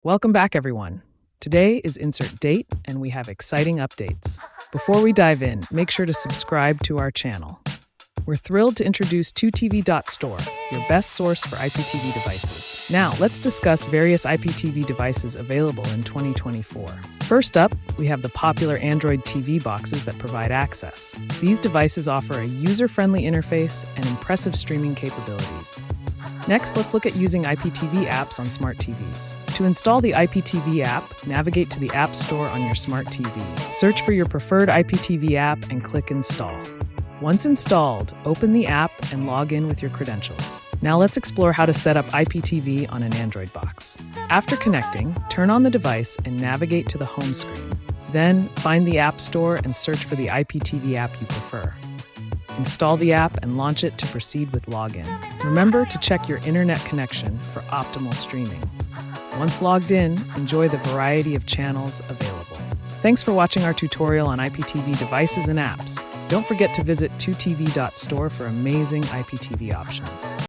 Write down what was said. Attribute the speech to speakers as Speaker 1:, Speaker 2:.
Speaker 1: Welcome back, everyone. Today is Insert Date, and we have exciting updates. Before we dive in, make sure to subscribe to our channel. We're thrilled to introduce 2TV.store, your best source for IPTV devices. Now, let's discuss various IPTV devices available in 2024. First up, we have the popular Android TV boxes that provide access. These devices offer a user-friendly interface and impressive streaming capabilities. Next, let's look at using IPTV apps on smart TVs. To install the IPTV app, navigate to the App Store on your smart TV. Search for your preferred IPTV app and click Install. Once installed, open the app and log in with your credentials. Now let's explore how to set up IPTV on an Android box. After connecting, turn on the device and navigate to the home screen. Then, find the App Store and search for the IPTV app you prefer. Install the app and launch it to proceed with login. Remember to check your internet connection for optimal streaming. Once logged in, enjoy the variety of channels available. Thanks for watching our tutorial on IPTV devices and apps. Don't forget to visit 2TV.store for amazing IPTV options.